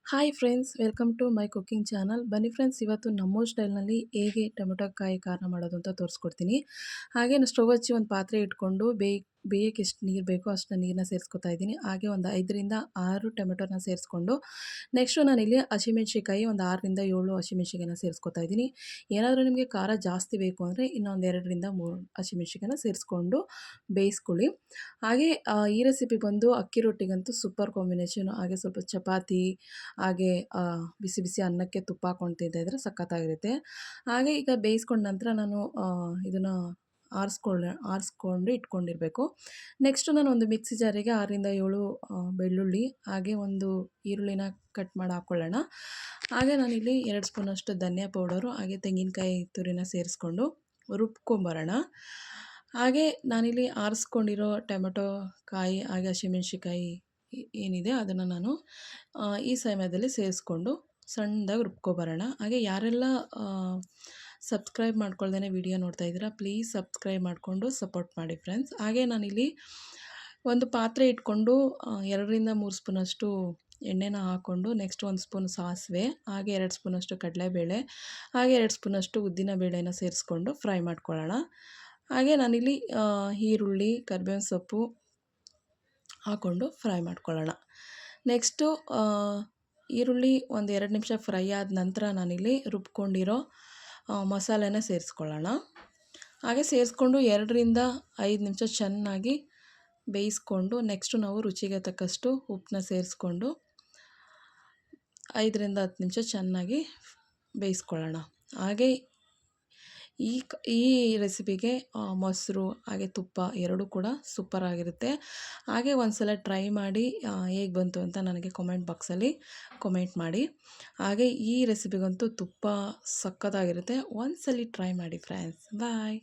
Hi friends, welcome to my cooking channel. ಬನ್ನಿ friends, ಇವತ್ತು ನಮ್ಮ ಸ್ಟೈಲ್ನಲ್ಲಿ ಹೇಗೆ ಟೊಮೆಟೊ ಕಾಯಿ ಖಾರ ಮಾಡೋದು ಅಂತ ತೋರಿಸ್ಕೊಡ್ತೀನಿ. ಹಾಗೆ ನಾನು ಸ್ಟವ್ ಹಚ್ಚಿ ಒಂದು ಪಾತ್ರೆ ಇಟ್ಕೊಂಡು ಬೇಯಕ್ಕೆ ಎಷ್ಟು ನೀರು ಬೇಕೋ ಅಷ್ಟು ನೀರನ್ನ ಸೇರಿಸ್ಕೊತಾ ಇದ್ದೀನಿ. ಹಾಗೆ ಒಂದು 5ರಿಂದ 6 ಟೊಮೆಟೊನ ಸೇರಿಸ್ಕೊಂಡು ನೆಕ್ಸ್ಟು ನಾನಿಲ್ಲಿ ಹಸಿಮೆಣ್ಸಿಕಾಯಿ ಒಂದು 6ರಿಂದ 7 ಹಸಿಮೆಣ್ಸಿಕಾಯಿನ ಸೇರಿಸ್ಕೊತಾ ಇದ್ದೀನಿ. ಏನಾದರೂ ನಿಮಗೆ ಖಾರ ಜಾಸ್ತಿ ಬೇಕು ಅಂದರೆ ಇನ್ನೊಂದು 2ರಿಂದ 3 ಹಸಿಮೆಣ್ಸಿಕಾಯಿನ ಸೇರಿಸ್ಕೊಂಡು ಬೇಯಿಸ್ಕೊಳ್ಳಿ. ಹಾಗೆ ಈ ರೆಸಿಪಿ ಬಂದು ಅಕ್ಕಿ ರೊಟ್ಟಿಗಂತೂ ಸೂಪರ್ ಕಾಂಬಿನೇಷನು. ಹಾಗೆ ಸ್ವಲ್ಪ ಚಪಾತಿ ಹಾಗೆ ಬಿಸಿ ಬಿಸಿ ಅನ್ನಕ್ಕೆ ತುಪ್ಪ ಹಾಕ್ಕೊಂಡು ತಿಂತಾಯಿದ್ರೆ ಸಖತ್ತಾಗಿರುತ್ತೆ. ಹಾಗೆ ಈಗ ಬೇಯಿಸ್ಕೊಂಡ ನಂತರ ನಾನು ಇದನ್ನು ಆರಿಸ್ಕೊಂಡು ಇಟ್ಕೊಂಡಿರಬೇಕು. ನೆಕ್ಸ್ಟು ನಾನು ಒಂದು ಮಿಕ್ಸಿ ಜಾರಿಗೆ 6ರಿಂದ 7 ಬೆಳ್ಳುಳ್ಳಿ ಹಾಗೆ ಒಂದು ಈರುಳ್ಳಿನ ಕಟ್ ಮಾಡಿ ಹಾಕ್ಕೊಳ್ಳೋಣ. ಹಾಗೆ ನಾನಿಲ್ಲಿ 2 ಸ್ಪೂನಷ್ಟು ಧನಿಯಾ ಪೌಡರು ಹಾಗೆ ತೆಂಗಿನಕಾಯಿ ತುರಿನ ಸೇರಿಸ್ಕೊಂಡು ರುಬ್ಕೊಂಬರೋಣ. ಹಾಗೆ ನಾನಿಲ್ಲಿ ಆರಿಸ್ಕೊಂಡಿರೋ ಟೊಮೆಟೊ ಕಾಯಿ ಹಾಗೆ ಹಸಿಮೆಣ್ಸಿಕಾಯಿ ಏನಿದೆ ಅದನ್ನು ನಾನು ಈ ಸಮಯದಲ್ಲಿ ಸೇರಿಸ್ಕೊಂಡು ಸಣ್ಣದಾಗಿ ರುಬ್ಕೊಬರೋಣ. ಹಾಗೆ ಯಾರೆಲ್ಲ ಸಬ್ಸ್ಕ್ರೈಬ್ ಮಾಡ್ಕೊಳ್ದೇ ವಿಡಿಯೋ ನೋಡ್ತಾ ಇದ್ದೀರಾ, ಪ್ಲೀಸ್ ಸಬ್ಸ್ಕ್ರೈಬ್ ಮಾಡಿಕೊಂಡು ಸಪೋರ್ಟ್ ಮಾಡಿ ಫ್ರೆಂಡ್ಸ್. ಹಾಗೆ ನಾನಿಲ್ಲಿ ಒಂದು ಪಾತ್ರೆ ಇಟ್ಕೊಂಡು 2ರಿಂದ 3 ಸ್ಪೂನಷ್ಟು ಎಣ್ಣೆನ ಹಾಕ್ಕೊಂಡು ನೆಕ್ಸ್ಟ್ 1 ಸ್ಪೂನ್ ಸಾಸಿವೆ ಹಾಗೆ 2 ಸ್ಪೂನಷ್ಟು ಕಡಲೆಬೇಳೆ ಹಾಗೆ 2 ಸ್ಪೂನಷ್ಟು ಉದ್ದಿನ ಬೇಳೆನ ಸೇರಿಸ್ಕೊಂಡು ಫ್ರೈ ಮಾಡ್ಕೊಳ್ಳೋಣ. ಹಾಗೆ ನಾನಿಲ್ಲಿ ಈರುಳ್ಳಿ ಕರಿಬೇವಿನ ಸೊಪ್ಪು ಹಾಕ್ಕೊಂಡು ಫ್ರೈ ಮಾಡ್ಕೊಳ್ಳೋಣ. ನೆಕ್ಸ್ಟು ಈರುಳ್ಳಿ ಒಂದು 2 ನಿಮಿಷ ಫ್ರೈ ಆದ ನಂತರ ನಾನಿಲ್ಲಿ ರುಬ್ಕೊಂಡಿರೋ ಮಸಾಲೆನ ಸೇರಿಸ್ಕೊಳ್ಳೋಣ. ಹಾಗೆ ಸೇರಿಸ್ಕೊಂಡು 2ರಿಂದ 5 ನಿಮಿಷ ಚೆನ್ನಾಗಿ ಬೇಯಿಸ್ಕೊಂಡು ನೆಕ್ಸ್ಟು ನಾವು ರುಚಿಗೆ ತಕ್ಕಷ್ಟು ಉಪ್ಪನ್ನ ಸೇರಿಸ್ಕೊಂಡು 5ರಿಂದ 10 ನಿಮಿಷ ಚೆನ್ನಾಗಿ ಬೇಯಿಸ್ಕೊಳ್ಳೋಣ. ಹಾಗೆ ಈ ರೆಸಿಪಿಗೆ ಮೊಸರು ಹಾಗೆ ತುಪ್ಪ ಎರಡೂ ಕೂಡ ಸೂಪರಾಗಿರುತ್ತೆ. ಹಾಗೆ ಒಂದು ಸಲ ಟ್ರೈ ಮಾಡಿ ಹೇಗೆ ಬಂತು ಅಂತ ನನಗೆ ಕಾಮೆಂಟ್ ಬಾಕ್ಸಲ್ಲಿ ಕಾಮೆಂಟ್ ಮಾಡಿ. ಹಾಗೆ ಈ ರೆಸಿಪಿಗಂತೂ ತುಪ್ಪ ಸಖತ್ತಾಗಿರುತ್ತೆ. ಒಂದ್ಸಲ ಟ್ರೈ ಮಾಡಿ ಫ್ರೆಂಡ್ಸ್. ಬಾಯ್.